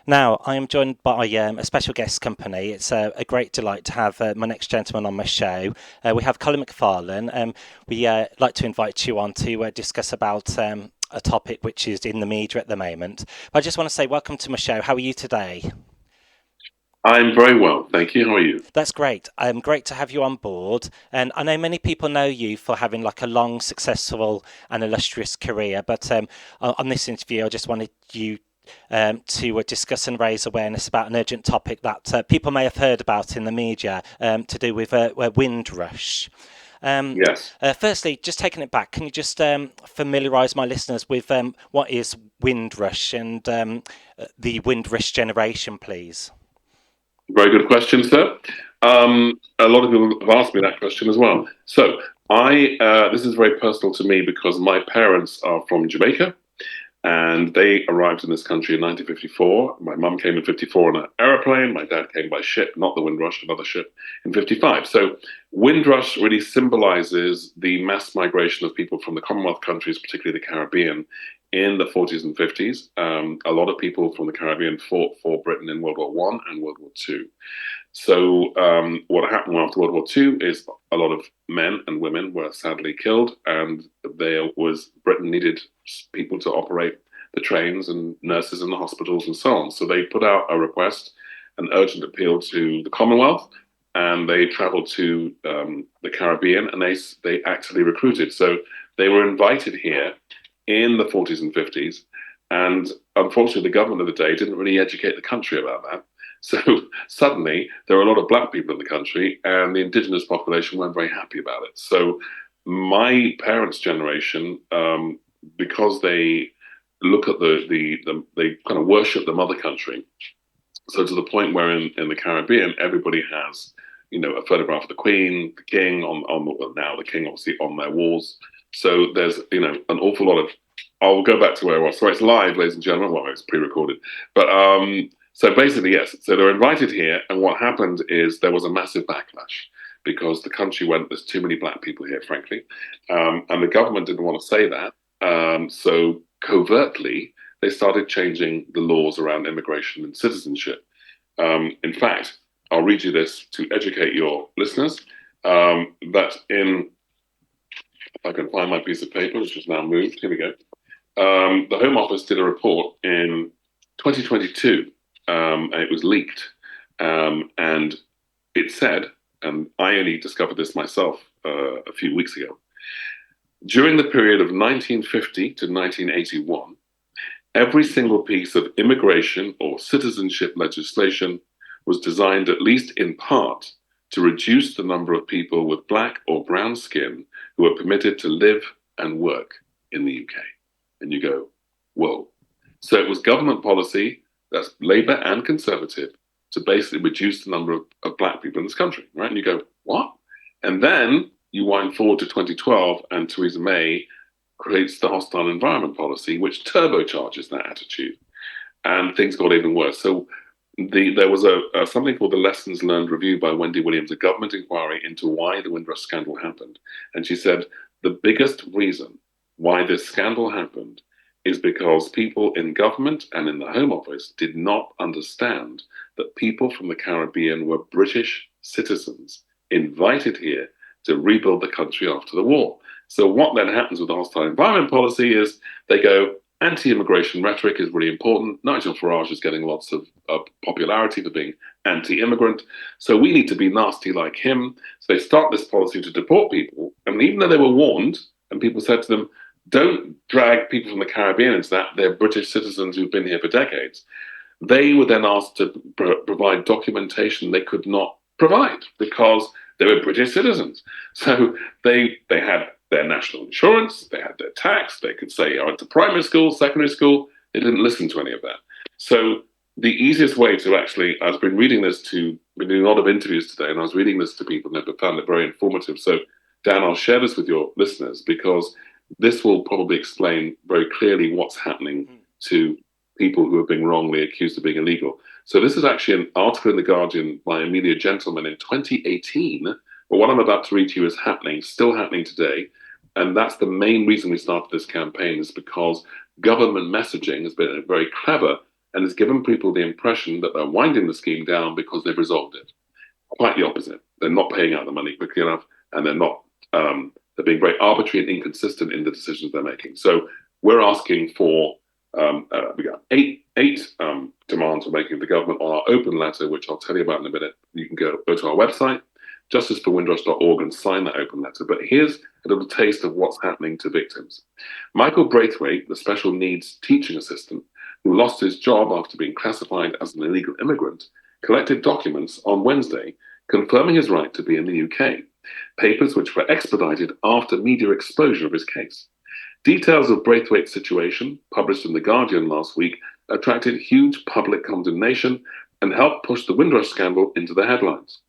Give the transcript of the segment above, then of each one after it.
Now, I am joined by a special guest company. It's a great delight to have my next gentleman on my show. We have Colin McFarlane. We like to invite you on to discuss about a topic which is in the media at the moment. But I just want to say welcome to my show. How are you today? I'm very well, thank you. How are you? That's great. Great to have you on board. And I know many people know you for having like a long, successful, and illustrious career. But on this interview, I just wanted you to discuss and raise awareness about an urgent topic that people may have heard about in the media to do with Windrush. Um, Yes. Firstly, just taking it back, can you just familiarise my listeners with what is Windrush and the Windrush generation, please? Very good question, sir. A lot of people have asked me that question as well. So, this is very personal to me because my parents are from Jamaica and they arrived in this country in 1954. My mum came in 54 on an aeroplane. My dad came by ship, not the Windrush, another ship, in 55. So, Windrush really symbolizes the mass migration of people from the Commonwealth countries, particularly the Caribbean, in the 40s and 50s. A lot of people from the Caribbean fought for Britain in World War One and World War Two. So what happened after World War Two is a lot of men and women were sadly killed, and there was Britain needed people to operate the trains and nurses in the hospitals and so on. So they put out a request, an urgent appeal to the Commonwealth, and they travelled to the Caribbean, and they actively recruited. So they were invited here in the 40s and 50s, and unfortunately, the government of the day didn't really educate the country about that. So suddenly, there were a lot of black people in the country, and the indigenous population weren't very happy about it. So my parents' generation, because they look at they kind of worship the mother country. So to the point where in the Caribbean, everybody has, a photograph of the Queen, the King well, now the King obviously on their walls. So there's, an awful lot of. I'll go back to where I was. So it's live, ladies and gentlemen. Well, it's pre-recorded, but so basically, yes. So they're invited here, and what happened is there was a massive backlash because the country went, there's too many black people here, frankly, and the government didn't want to say that. So covertly, they started changing the laws around immigration and citizenship. In fact, I'll read you this to educate your listeners. That in, if I can find my piece of paper, which has now moved, here we go. The Home Office did a report in 2022, and it was leaked. And it said, and I only discovered this myself a few weeks ago, during the period of 1950 to 1981, every single piece of immigration or citizenship legislation was designed, at least in part, to reduce the number of people with black or brown skin who are permitted to live and work in the UK. And you go, whoa. So it was government policy, that's Labour and Conservative, to basically reduce the number of black people in this country, right? And you go, what? And then you wind forward to 2012, and Theresa May creates the hostile environment policy, which turbocharges that attitude. And things got even worse. So there was something called the Lessons Learned Review by Wendy Williams, a government inquiry into why the Windrush scandal happened. And she said the biggest reason why this scandal happened is because people in government and in the Home Office did not understand that people from the Caribbean were British citizens invited here to rebuild the country after the war. So what then happens with the hostile environment policy is they go, anti-immigration rhetoric is really important. Nigel Farage is getting lots of popularity for being anti-immigrant. So we need to be nasty like him. So they start this policy to deport people. And even though they were warned, and people said to them, don't drag people from the Caribbean into that, they're British citizens who've been here for decades. They were then asked to provide documentation they could not provide because they were British citizens. So they had their national insurance, they had their tax, they could say, I went to primary school, secondary school. They didn't listen to any of that. So the easiest way to actually, I've been doing a lot of interviews today, and I was reading this to people and I found it very informative. So Dan, I'll share this with your listeners because this will probably explain very clearly what's happening to people who are being wrongly accused of being illegal. So this is actually an article in The Guardian by Amelia Gentleman in 2018. But what I'm about to read to you is still happening today. And that's the main reason we started this campaign, is because government messaging has been very clever and has given people the impression that they're winding the scheme down because they've resolved it. Quite the opposite. They're not paying out the money quickly enough, and they're being very arbitrary and inconsistent in the decisions they're making. So we're asking for we got eight demands we're making to the government on our open letter, which I'll tell you about in a minute. You can go to our website, justice4windrush.org, and sign that open letter. But here's a little taste of what's happening to victims. Michael Braithwaite, the special needs teaching assistant, who lost his job after being classified as an illegal immigrant, collected documents on Wednesday confirming his right to be in the UK, papers which were expedited after media exposure of his case. Details of Braithwaite's situation, published in The Guardian last week, attracted huge public condemnation and helped push the Windrush scandal into the headlines.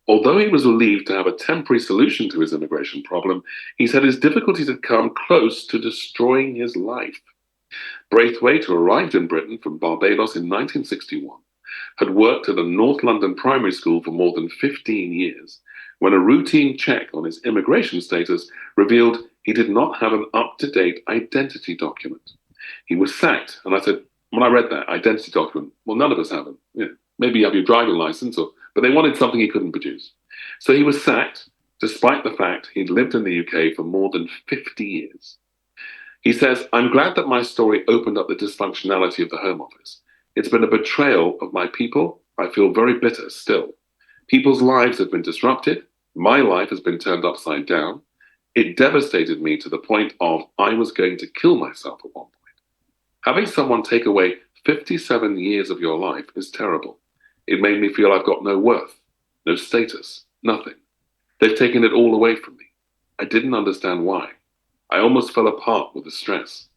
Although he was relieved to have a temporary solution to his immigration problem, he said his difficulties had come close to destroying his life. Braithwaite, who arrived in Britain from Barbados in 1961, had worked at a North London primary school for more than 15 years, when a routine check on his immigration status revealed he did not have an up-to-date identity document. He was sacked, and I said, when I read that, identity document, well, none of us have them. Yeah, maybe you have your driving license, but they wanted something he couldn't produce. So he was sacked, despite the fact he'd lived in the UK for more than 50 years. He says, I'm glad that my story opened up the dysfunctionality of the Home Office. It's been a betrayal of my people. I feel very bitter still. People's lives have been disrupted. My life has been turned upside down. It devastated me to the point of I was going to kill myself at one point. Having someone take away 57 years of your life is terrible. It made me feel I've got no worth, no status, nothing. They've taken it all away from me. I didn't understand why. I almost fell apart with the stress.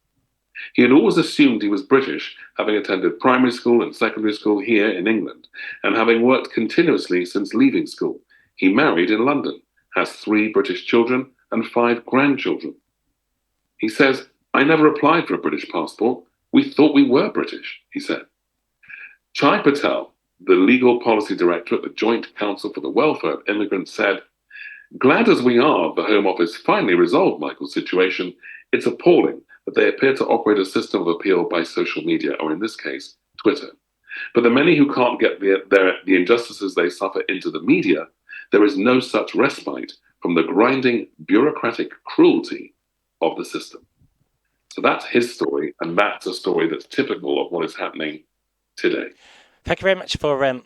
He had always assumed he was British, having attended primary school and secondary school here in England, and having worked continuously since leaving school. He married in London, has 3 British children and 5 grandchildren. He says, I never applied for a British passport. We thought we were British, he said. Chai Patel, the legal policy director at the Joint Council for the Welfare of Immigrants, said, glad as we are the Home Office finally resolved Michael's situation, it's appalling that they appear to operate a system of appeal by social media, or in this case, Twitter. For the many who can't get the injustices they suffer into the media, there is no such respite from the grinding bureaucratic cruelty of the system. So that's his story, and that's a story that's typical of what is happening today. Thank you very much for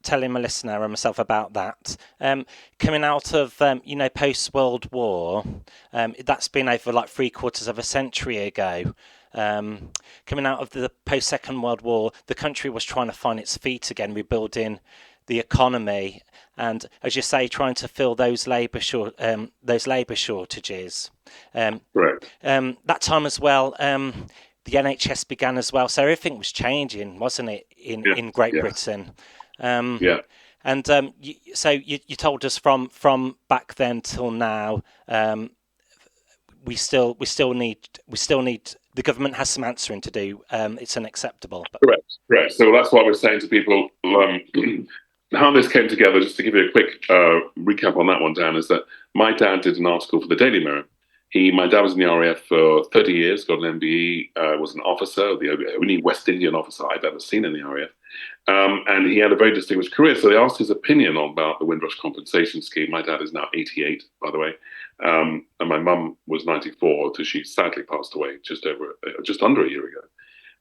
telling my listener and myself about that. Coming out of, post-World War, that's been over like 3/4 of a century ago. Coming out of the post-Second World War, the country was trying to find its feet again, rebuilding the economy, and as you say, trying to fill those labour shortages. Right. That time as well, the NHS began as well, so everything was changing, wasn't it, in Great Britain? And you told us from back then till now, we still need the government has some answering to do. It's unacceptable. Correct. So that's what we're saying to people. How this came together, just to give you a quick recap on that one, Dan, is that my dad did an article for the Daily Mirror. My dad was in the RAF for 30 years, got an MBE, was an officer, the only West Indian officer I've ever seen in the RAF. And he had a very distinguished career. So they asked his opinion about the Windrush compensation scheme. My dad is now 88, by the way. And my mum was 94, so she sadly passed away just under a year ago.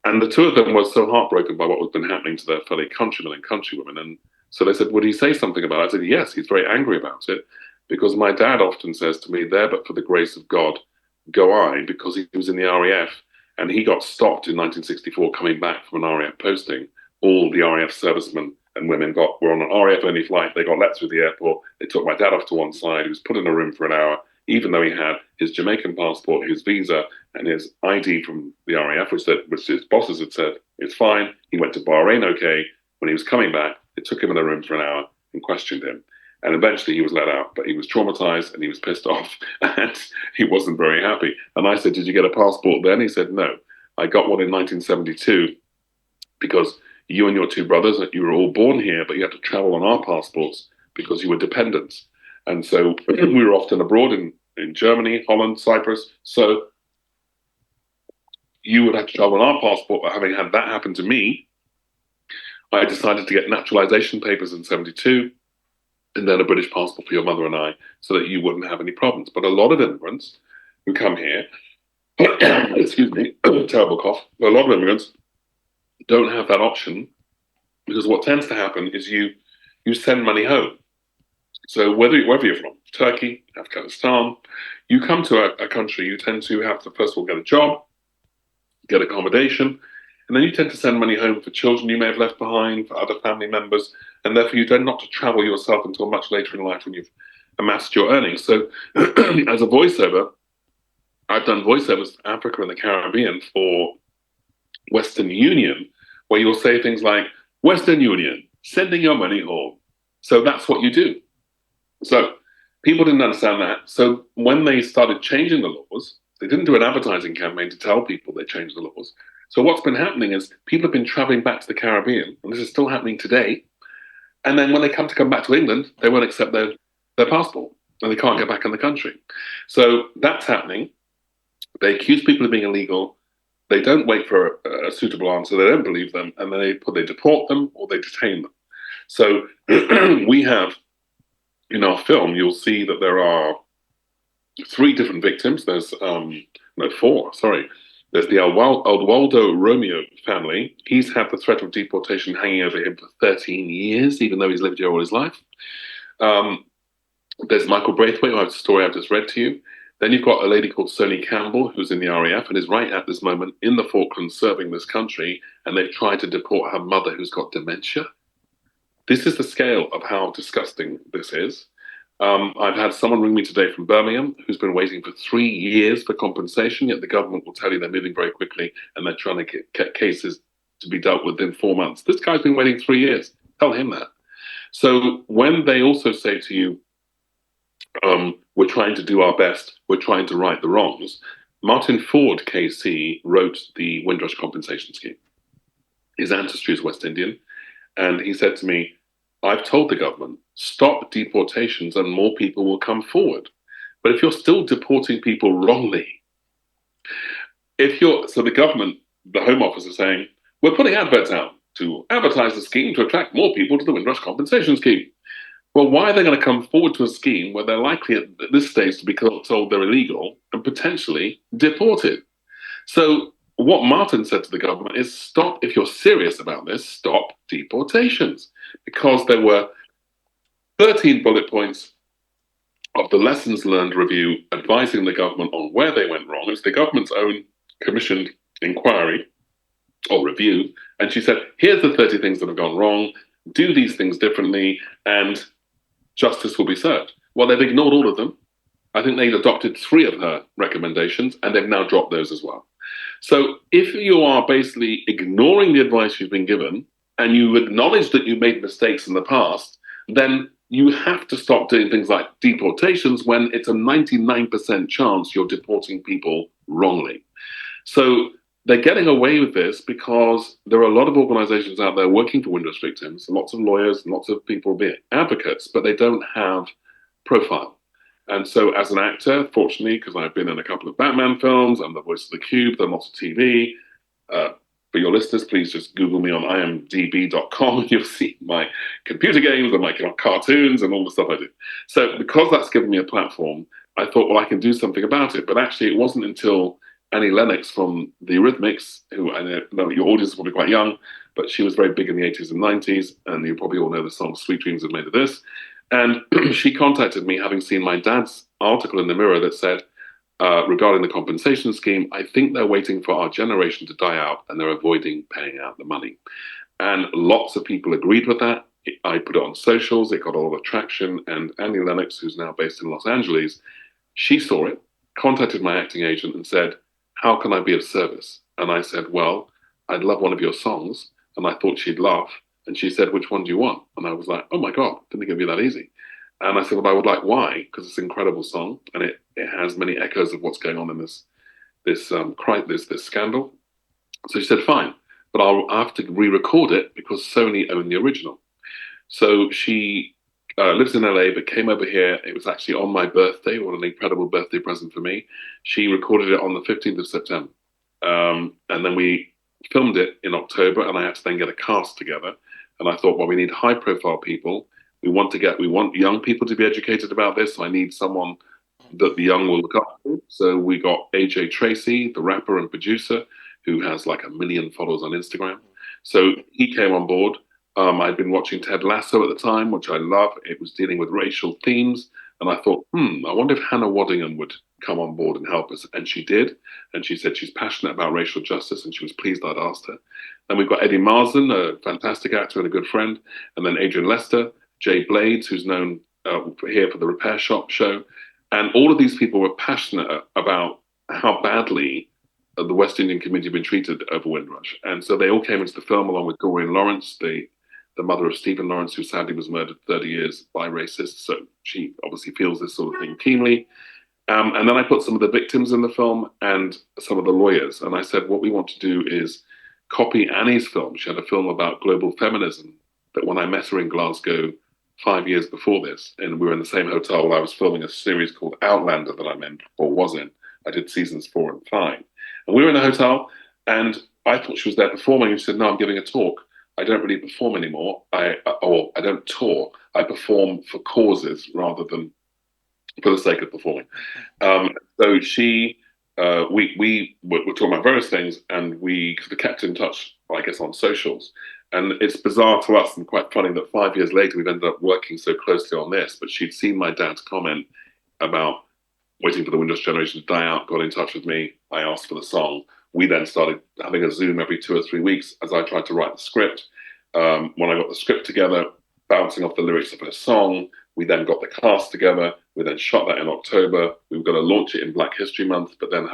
And the two of them were so heartbroken by what was been happening to their fellow countrymen and countrywomen. And so they said, would he say something about it? I said, yes, he's very angry about it. Because my dad often says to me, there but for the grace of God, go I, because he was in the RAF and he got stopped in 1964 coming back from an RAF posting. All the RAF servicemen and women were on an RAF-only flight. They got let through the airport. They took my dad off to one side. He was put in a room for an hour, even though he had his Jamaican passport, his visa, and his ID from the RAF, which his bosses had said, it's fine. He went to Bahrain okay. When he was coming back, they took him in a room for an hour and questioned him. And eventually he was let out, but he was traumatized and he was pissed off and he wasn't very happy. And I said, did you get a passport then? He said, no, I got one in 1972 because you and your 2 brothers, you were all born here, but you had to travel on our passports because you were dependents. And so we were often abroad in Germany, Holland, Cyprus. So you would have to travel on our passport. But having had that happen to me, I decided to get naturalization papers in 72 and then a British passport for your mother and I so that you wouldn't have any problems. But a lot of immigrants who come here, excuse me, terrible cough, a lot of immigrants don't have that option because what tends to happen is you send money home. So wherever you're from, Turkey, Afghanistan, you come to a country, you tend to have to first of all get a job, get accommodation, and then you tend to send money home for children you may have left behind, for other family members, and therefore you tend not to travel yourself until much later in life when you've amassed your earnings. So as a voiceover, I've done voiceovers for Africa and the Caribbean for Western Union, where you'll say things like, Western Union, sending your money home. So that's what you do. So people didn't understand that. So when they started changing the laws, they didn't do an advertising campaign to tell people they changed the laws. So what's been happening is people have been traveling back to the Caribbean, and this is still happening today. And then when they come back to England, they won't accept their passport, and they can't get back in the country. So that's happening. They accuse people of being illegal. They don't wait for a suitable answer. They don't believe them, and then they deport them or they detain them. So we have, in our film, you'll see that there are 3 different victims. There's no, 4. Sorry. There's the Waldo Romeo family. He's had the threat of deportation hanging over him for 13 years, even though he's lived here all his life. There's Michael Braithwaite, whose story I've just read to you. Then you've got a lady called Sony Campbell, who's in the RAF and is right at this moment in the Falklands serving this country, and they've tried to deport her mother who's got dementia. This is the scale of how disgusting this is. I've had someone ring me today from Birmingham who's been waiting for 3 years for compensation, yet the government will tell you they're moving very quickly and they're trying to get cases to be dealt with in 4 months. This guy's been waiting 3 years. Tell him that. So when they also say to you, we're trying to do our best, we're trying to right the wrongs, Martin Ford, KC, wrote the Windrush Compensation Scheme. His ancestry is West Indian, and he said to me, I've told the government, stop deportations and more people will come forward. But if you're still deporting people wrongly, so the government, the Home Office is saying, we're putting adverts out to advertise the scheme to attract more people to the Windrush Compensation Scheme. Well, why are they going to come forward to a scheme where they're likely at this stage to be told they're illegal and potentially deported? So what Martin said to the government is, stop, if you're serious about this, stop deportations. Because there were 13 bullet points of the Lessons Learned Review advising the government on where they went wrong. It's the government's own commissioned inquiry or review. And she said, here's the 30 things that have gone wrong. Do these things differently and justice will be served. Well, they've ignored all of them. I think they adopted 3 of her recommendations and they've now dropped those as well. So if you are basically ignoring the advice you've been given and you acknowledge that you made mistakes in the past, then you have to stop doing things like deportations when it's a 99% chance you're deporting people wrongly. So they're getting away with this because there are a lot of organizations out there working for Windrush victims, lots of lawyers, lots of people being advocates, but they don't have profile. And so as an actor, fortunately, because I've been in a couple of Batman films, I'm the voice of the Cube, done lots of TV. For your listeners, please just Google me on imdb.com and you'll see my computer games and my cartoons and all the stuff I do. So because that's given me a platform, I thought, well, I can do something about it. But actually, it wasn't until Annie Lennox from the Eurythmics, who I know your audience is probably quite young, but she was very big in the 80s and 90s, and you probably all know the song Sweet Dreams Have Made of This. And she contacted me having seen my dad's article in the Mirror that said, regarding the compensation scheme, I think they're waiting for our generation to die out and they're avoiding paying out the money. And lots of people agreed with that. I put it on socials, it got a lot of traction, and Annie Lennox, who's now based in Los Angeles, she saw it, contacted my acting agent and said, how can I be of service? And I said, well, I'd love one of your songs. And I thought she'd laugh. And she said, which one do you want? And I was like, oh my God, didn't think it'd be that easy. And I said, well, I would like Why, because it's an incredible song. And it has many echoes of what's going on in this scandal. So she said, fine, but I'll have to re-record it because Sony owned the original. So she lives in LA, but came over here. It was actually on my birthday. What an incredible birthday present for me. She recorded it on the 15th of September. And then we filmed it in October, and I had to then get a cast together. And I thought, well, we need high-profile people. We want young people to be educated about this. So I need someone that the young will look up to. So we got AJ Tracy, the rapper and producer, who has like 1 million followers on Instagram. So he came on board. I'd been watching Ted Lasso at the time, which I love. It was dealing with racial themes. And I thought, I wonder if Hannah Waddingham would come on board and help us. And she did. And she said she's passionate about racial justice, and she was pleased I'd asked her. And we've got Eddie Marsden, a fantastic actor and a good friend. And then Adrian Lester, Jay Blades, who's known here for the Repair Shop show. And all of these people were passionate about how badly the West Indian community had been treated over Windrush. And so they all came into the film along with Doreen Lawrence, the mother of Stephen Lawrence, who sadly was murdered 30 years by racists. So she obviously feels this sort of thing keenly. And then I put some of the victims in the film and some of the lawyers. And I said, what we want to do is copy Annie's film. She had a film about global feminism that when I met her in Glasgow 5 years before this, and we were in the same hotel while I was filming a series called Outlander that I'm in, or was in. I did seasons 4 and 5. And we were in a hotel, and I thought she was there performing, and she said, no, I'm giving a talk. I don't really perform anymore. I don't tour. I perform for causes rather than for the sake of performing. So we were talking about various things, and we kept in touch, I guess, on socials. And it's bizarre to us and quite funny that 5 years later we've ended up working so closely on this. But she'd seen my dad's comment about waiting for the Windrush generation to die out, got in touch with me. I asked for the song. We then started having a Zoom every 2 or 3 weeks as I tried to write the script. When I got the script together, bouncing off the lyrics of her song, we then got the cast together. We then shot that in October. We were going to launch it in Black History Month, but then,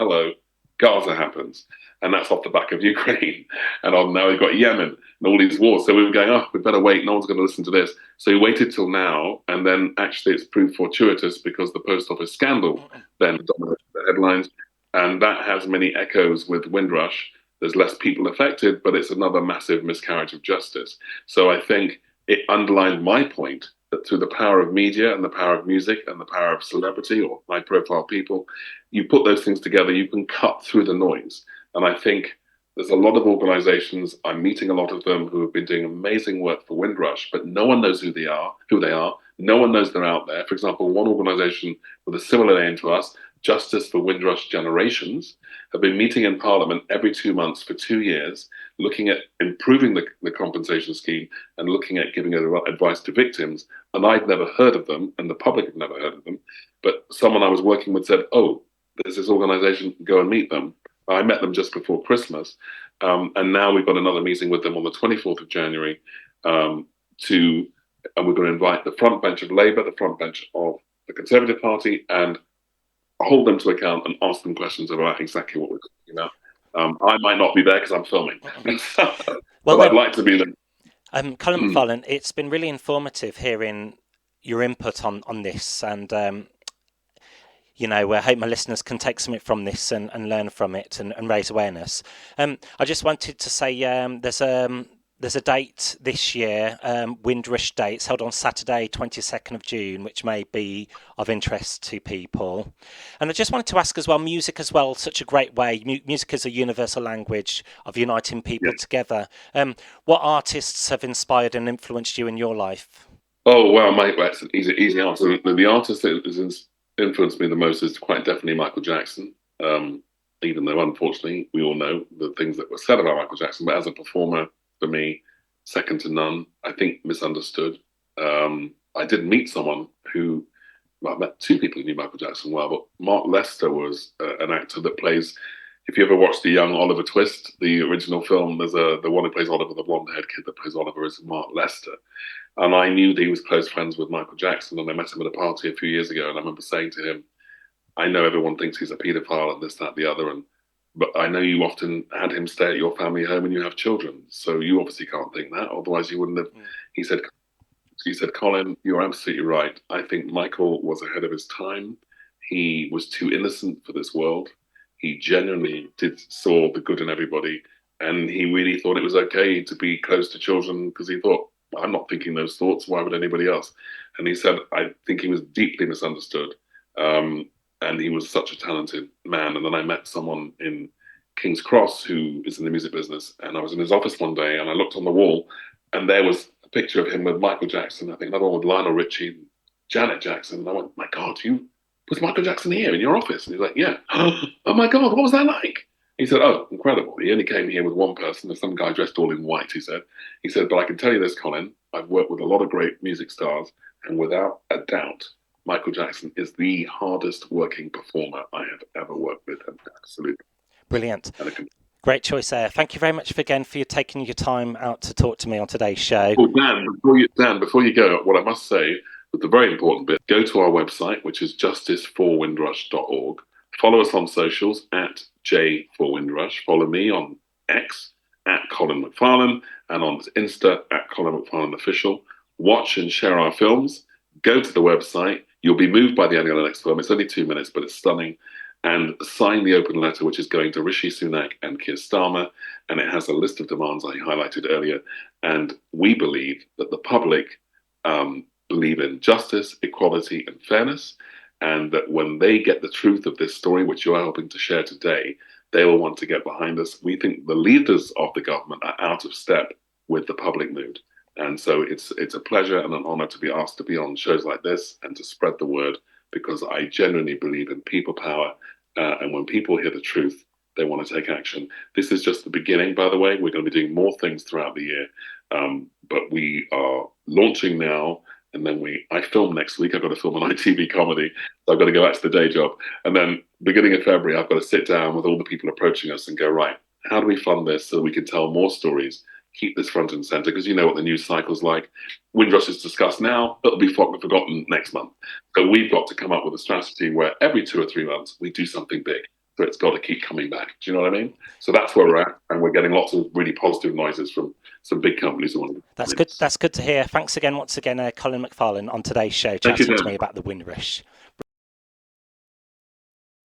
Gaza happens. And that's off the back of Ukraine. And now we've got Yemen and all these wars. So we were going, we better wait. No one's going to listen to this. So we waited till now. And then actually it's proved fortuitous because the post office scandal then dominated the headlines. And that has many echoes with Windrush. There's less people affected, but it's another massive miscarriage of justice. So I think it underlined my point that through the power of media and the power of music and the power of celebrity or high-profile people, you put those things together, you can cut through the noise. And I think there's a lot of organizations, I'm meeting a lot of them who have been doing amazing work for Windrush, but no one knows who they are. No one knows they're out there. For example, one organization with a similar name to us, Justice4Windrush Generations, have been meeting in Parliament every 2 months for 2 years, looking at improving the compensation scheme and looking at giving advice to victims. And I'd never heard of them, and the public had never heard of them. But someone I was working with said, there's this organization, go and meet them. I met them just before Christmas. And now we've got another meeting with them on the 24th of January and we're going to invite the front bench of Labour, the front bench of the Conservative Party, and hold them to account and ask them questions about exactly what we're talking about. I might not be there because I'm filming, but I'd like to be there. Colin McFarlane, it's been really informative hearing your input on this, and I hope my listeners can take something from this and learn from it and raise awareness. I just wanted to say there's a date this year, Windrush Day. It's held on Saturday, 22nd of June, which may be of interest to people. And I just wanted to ask as well, music as well, such a great way. Music is a universal language of uniting people together. What artists have inspired and influenced you in your life? Oh, wow, Mike, that's an easy answer. The artist that has influenced me the most is quite definitely Michael Jackson. Even though, unfortunately, we all know the things that were said about Michael Jackson, but as a performer, for me, second to none. I think misunderstood. I did meet someone I met two people who knew Michael Jackson well, but Mark Lester was an actor that plays, if you ever watched the young Oliver Twist, the original film, there's the one who plays Oliver, the blonde-haired kid that plays Oliver is Mark Lester. And I knew that he was close friends with Michael Jackson, and I met him at a party a few years ago, and I remember saying to him, I know everyone thinks he's a paedophile and this, that, the other, but I know you often had him stay at your family home and you have children. So you obviously can't think that. Otherwise you wouldn't have. He said, Colin, you're absolutely right. I think Michael was ahead of his time. He was too innocent for this world. He genuinely saw the good in everybody. And he really thought it was okay to be close to children because he thought, I'm not thinking those thoughts. Why would anybody else? And he said, I think he was deeply misunderstood. And he was such a talented man. And then I met someone in King's Cross, who is in the music business, and I was in his office one day, and I looked on the wall, and there was a picture of him with Michael Jackson. I think another one with Lionel Richie, and Janet Jackson. And I went, "My God, was Michael Jackson here in your office?" And he's like, "Yeah." "Oh my God, what was that like?" He said, "Oh, incredible. He only came here with one person. There's some guy dressed all in white," he said. He said, "But I can tell you this, Colin, I've worked with a lot of great music stars, and without a doubt, Michael Jackson is the hardest working performer I have ever worked with." And absolutely. Brilliant. Great choice there. Thank you very much again for taking your time out to talk to me on today's show. Oh, Dan, before you go, what I must say, the very important bit, go to our website, which is justice4windrush.org. Follow us on socials at J4Windrush. Follow me on X at Colin McFarlane and on Insta at Colin McFarlane Official. Watch and share our films. Go to the website. You'll be moved by the Annie Lennox film. It's only 2 minutes, but it's stunning. And sign the open letter, which is going to Rishi Sunak and Keir Starmer. And it has a list of demands I highlighted earlier. And we believe that the public believe in justice, equality, and fairness. And that when they get the truth of this story, which you are helping to share today, they will want to get behind us. We think the leaders of the government are out of step with the public mood. And so it's a pleasure and an honor to be asked to be on shows like this and to spread the word, because I genuinely believe in people power. And when people hear the truth, they want to take action. This is just the beginning, by the way. We're going to be doing more things throughout the year. But we are launching now. And then I film next week. I've got to film an ITV comedy. So I've got to go back to the day job. And then beginning of February, I've got to sit down with all the people approaching us and go, right, how do we fund this so we can tell more stories? Keep this front and center, because you know what the news cycle's like. Windrush is discussed now, it'll be forgotten next month. So we've got to come up with a strategy where every 2 or 3 months we do something big. So it's got to keep coming back. Do you know what I mean? So that's where we're at, and we're getting lots of really positive noises from some big companies who want to. That's good. That's good to hear. Thanks again, once again, Colin McFarlane on today's show, chatting to me about the Windrush.